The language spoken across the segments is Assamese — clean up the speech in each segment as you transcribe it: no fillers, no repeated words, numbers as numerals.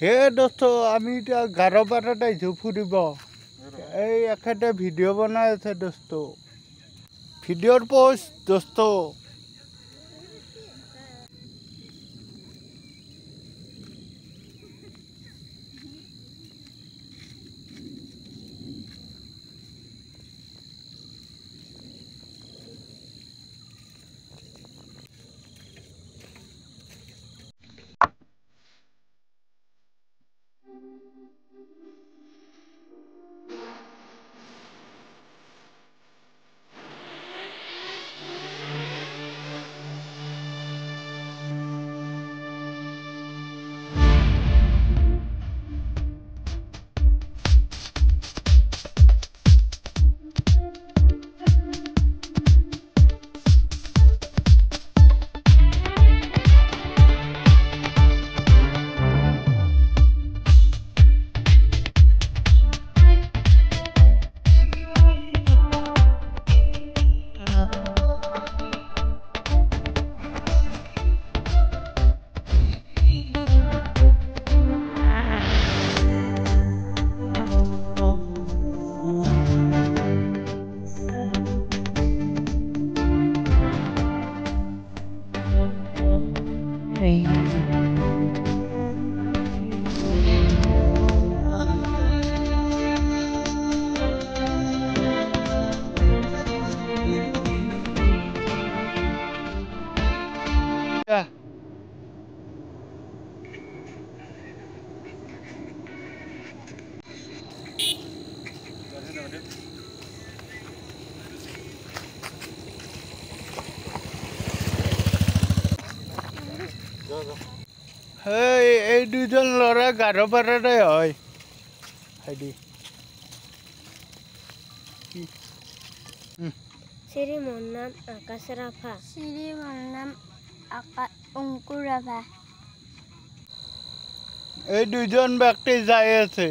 হে দোস্ত আমি এতিয়া গাৰোপাৰাত আহিছোঁ ফুৰিব। এই এখেতে ভিডিঅ' বনাই আছে দোস্ত। ভিডিঅ'ৰ পোষ্ট দোস্ত। এই দুজন ল'ৰা গাৰোপাৰাৰে হয়। শ্ৰী মোৰ নাম আকাশ ৰাভা। শ্ৰী মোৰ নাম অংকুৰ ৰাভা। এই দুজন ব্যক্তি যাই আছে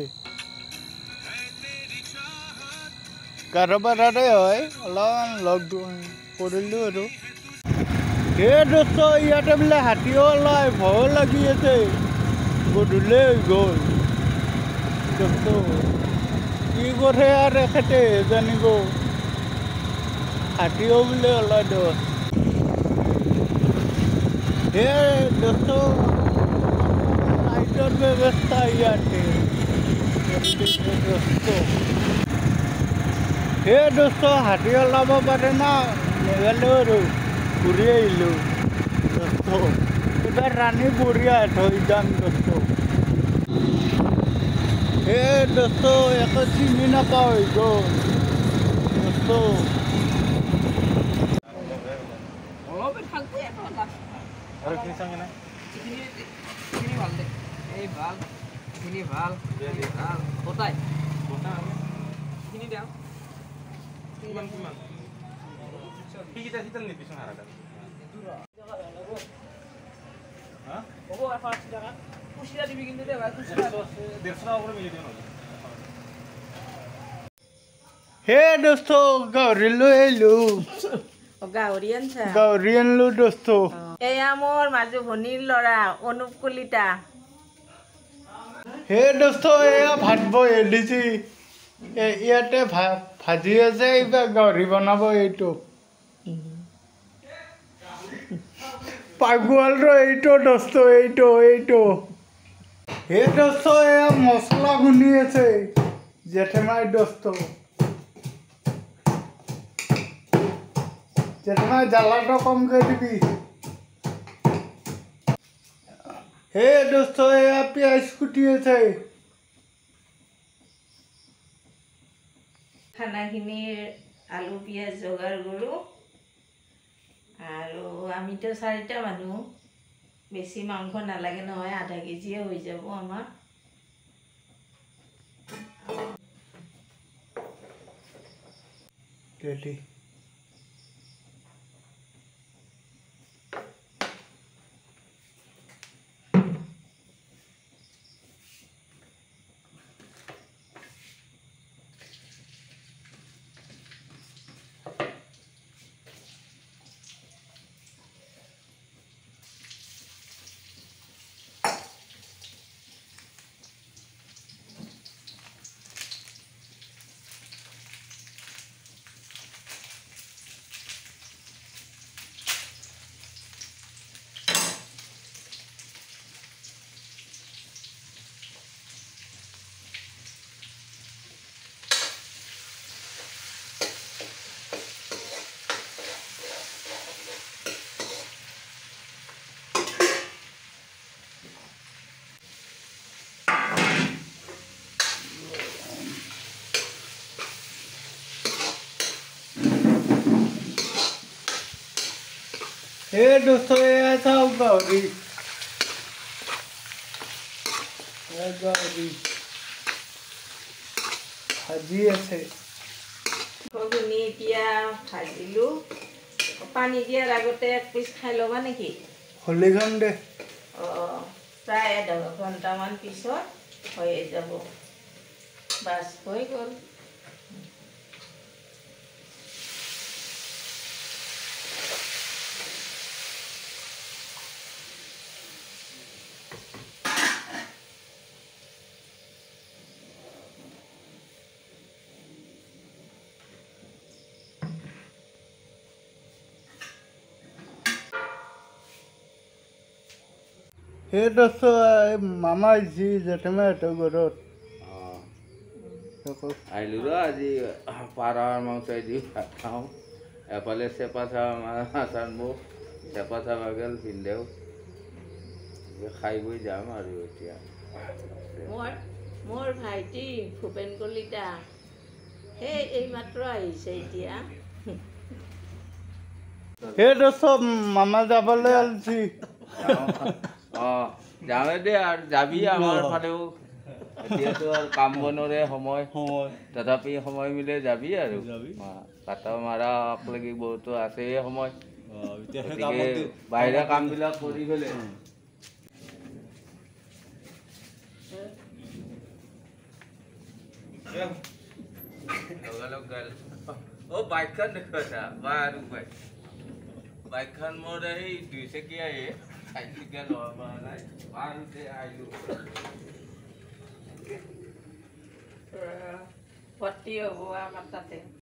গাৰোপাৰাৰে হয়। অলপমান লগ কৰিলোঁ আৰু এই দোস্ত ইয়াতে বোলে হাতীও ওলাই, ভয়ো লাগি আছে। গধূলি হৈ গ'ল দোস্ত, কি কৰে আৰু এখেতে জানিব। হাতীও বোলে ওলাই দোস্ত। এই দোস্ত লাইটৰ ব্যৱস্থা ইয়াতে দোস্ত। সেই দোস্ত হাতী ওলাব পাৰে না, নেগেলো আৰু ঘূৰি আহিলোঁ দোস্ত। এইবাৰ ৰাণী বঢ়িয়া থৈ যাম দোস্ত। এই দোস্ত একো চিনি নাপাওঁ হৈ গ'ল দোস্ত। হে দোস্ত গাহৰি লৈ আহিলোঁ। গাহৰি আনছা? গাহৰি আনিলোঁ দোস্ত। এয়া মোৰ মাজু ভনীৰ ল'ৰা অনুপ কলিতা। হে দোস্ত এয়া ভাত বহে দিছি। ইয়াতে ভাজি আছে, এইবাৰ গাহৰি বনাব। এইটো পাগোৱালটো এইটো দোস্ত, এইটো হে দোস্ত এয়া মছলা খুন্দি আছে জেঠেমাই দোস্ত। জেঠেমাই জ্বালাটো কমকৈ দিবি। হে দোস্ত এয়া পিঁয়াজ কুটি আছে। খানাখিনিৰ আলু পিঁয়াজ যোগাৰ কৰোঁ। আৰু আমিতো 4টা মানুহ, বেছি মাংস নালাগে নহয়, আধা কেজিয়ে হৈ যাব আমাৰ। हे दोस्तों ये सब गौरी भाजी আছে ঘুগুনি এতিয়া ভাজিলোঁ পানী দিয়াৰ আগতে এক পিচ খাই ল'বা নেকি হলিখন দে অঁ প্ৰায় আধা ঘণ্টামান পিছত হৈয়ে যাব বাছ হৈ গ'ল हे दोस्तों मामा जी जेठमे तो घरत আহিলোঁ ৰ আজি পাৰৰ মাংস দি ভাত খাওঁ এফালে চেপা চাহ আচাৰবোৰ চেপা চাহ বাগেল পিন্ধেও খাই বৈ যাম আৰু এতিয়া মোৰ ভাইটি ভূপেন কলিতা সেই এইমাত্ৰ আহিছে এতিয়া हे दोस्तों मामा যাবলৈ আলছি অঁ যাওঁৱে দে আৰু যাবি আমাৰ ফালেও এতিয়াতো আৰু কাম বনৰে সময় তথাপি সময় মিলে যাবি আৰু কাটা মাৰা লাগি বহুতো আছে সময় গতিকে বাহিৰা কামবিলাক কৰি পেলাই লগালগ গাল অ' বাইকখন দেখুৱাইছা বাৰু বাইকখন মোৰ এই 2 চকীয়াহে চাইকেল লোৱা পৰা নাই আৰু আহিলোঁ ভৰ্তি হ'ব আমাৰ তাতে